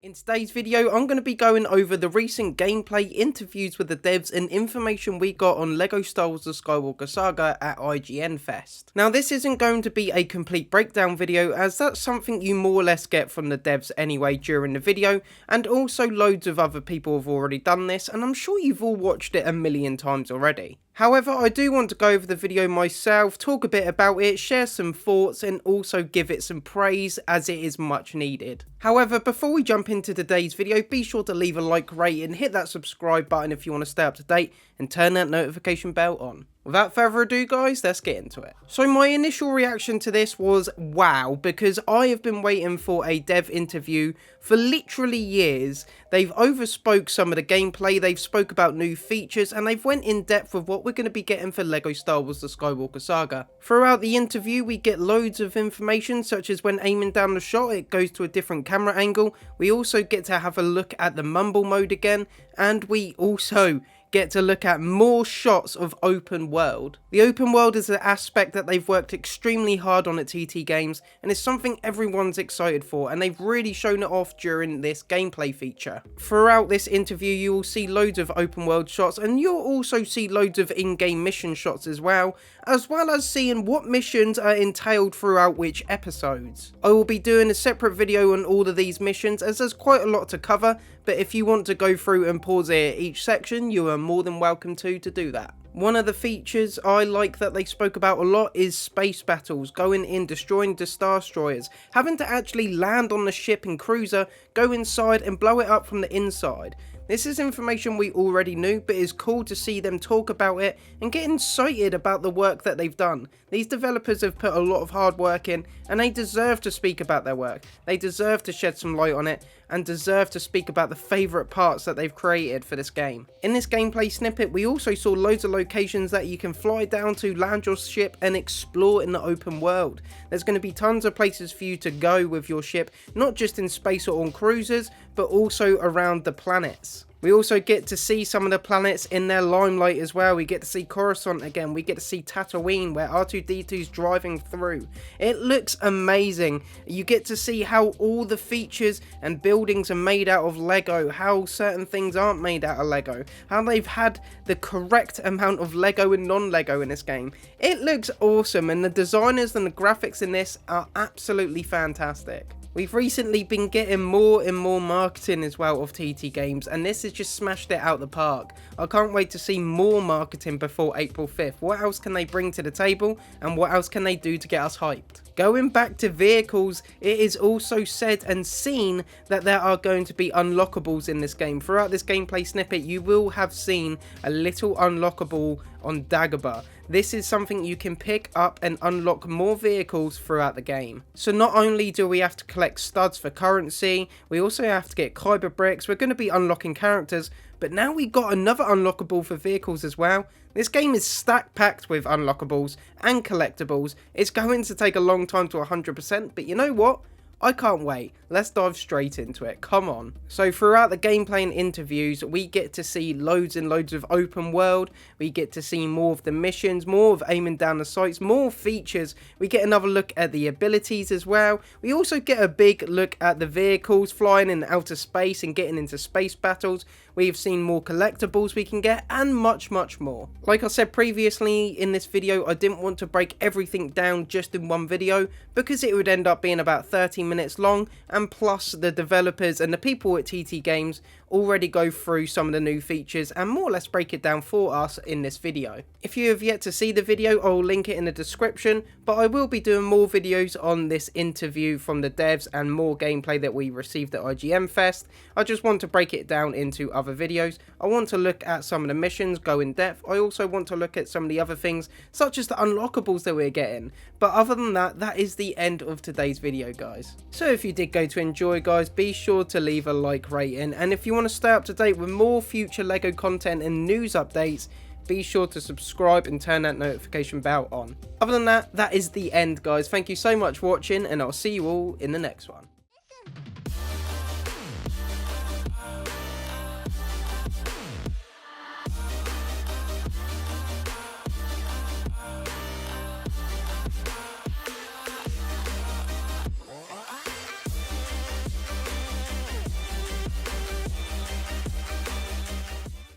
In today's video, I'm going to be going over the recent gameplay, interviews with the devs, and information we got on LEGO Star Wars Skywalker Saga at IGN Fest. Now, this isn't going to be a complete breakdown video, as that's something you more or less get from the devs anyway during the video, and also loads of other people have already done this, and I'm sure you've all watched it a million times already. However, I do want to go over the video myself, talk a bit about it, share some thoughts, and also give it some praise as it is much needed. However, before we jump into today's video, be sure to leave a like, rate, and hit that subscribe button if you want to stay up to date, and turn that notification bell on. Without further ado guys, let's get into it. So my initial reaction to this was wow, because I have been waiting for a dev interview for literally years. They've overspoke some of the gameplay, they've spoke about new features, and they've went in depth with what we're going to be getting for LEGO Star Wars The Skywalker Saga. Throughout the interview we get loads of information, such as when aiming down the shot it goes to a different camera angle. We also get to have a look at the mumble mode again, and we also get to look at more shots of open world. The open world is an aspect that they've worked extremely hard on at TT Games, and it's something everyone's excited for, and they've really shown it off during this gameplay feature. Throughout this interview you will see loads of open world shots, and you'll also see loads of in-game mission shots as well as seeing what missions are entailed throughout which episodes. I will be doing a separate video on all of these missions, as there's quite a lot to cover, but if you want to go through and pause it each section, you are more than welcome to do that. One of the features I like that they spoke about a lot is space battles, going in, destroying the Star Destroyers, having to actually land on the ship and cruiser, go inside and blow it up from the inside. This is information we already knew, but it's cool to see them talk about it and get excited about the work that they've done. These developers have put a lot of hard work in, and they deserve to speak about their work. They deserve to shed some light on it, and deserve to speak about the favourite parts that they've created for this game. In this gameplay snippet, we also saw loads of locations that you can fly down to, land your ship, and explore in the open world. There's going to be tons of places for you to go with your ship, not just in space or on cruisers, but also around the planets. We also get to see some of the planets in their limelight as well. We get to see Coruscant again, we get to see Tatooine where R2-D2's driving through. It looks amazing. You get to see how all the features and buildings are made out of Lego, how certain things aren't made out of Lego, how they've had the correct amount of Lego and non-Lego in this game. It looks awesome, and the designers and the graphics in this are absolutely fantastic. We've recently been getting more and more marketing as well of TT Games, and this has just smashed it out the park. I can't wait to see more marketing before April 5th. What else can they bring to the table, and what else can they do to get us hyped? Going back to vehicles, it is also said and seen that there are going to be unlockables in this game. Throughout this gameplay snippet, you will have seen a little unlockable on Dagobah. This is something you can pick up and unlock more vehicles throughout the game. So not only do we have to collect studs for currency, we also have to get Kyber bricks, we're going to be unlocking characters, but now we got another unlockable for vehicles as well. This game is stack packed with unlockables and collectibles. It's going to take a long time to 100%, but you know what? I can't wait. Let's dive straight into it. Come on. So throughout the gameplay and interviews, we get to see loads and loads of open world. We get to see more of the missions, more of aiming down the sights, more features. We get another look at the abilities as well. We also get a big look at the vehicles flying in outer space and getting into space battles. We've seen more collectibles we can get, and much more. Like I said previously in this video, I didn't want to break everything down just in one video, because it would end up being about 30 minutes long, and plus the developers and the people at TT Games already go through some of the new features and more or less break it down for us in this video. If you have yet to see the video, I will link it in the description, but I will be doing more videos on this interview from the devs and more gameplay that we received at IGN Fest. I just want to break it down into other videos. I want to look at some of the missions, go in depth. I also want to look at some of the other things, such as the unlockables that we're getting. But other than that, that is the end of today's video, guys. So if you did go to enjoy, guys, be sure to leave a like rating, and if you want to stay up to date with more future LEGO content and news updates, be sure to subscribe and turn that notification bell on. Other than that, that is the end, guys. Thank you so much for watching, and I'll see you all in the next one.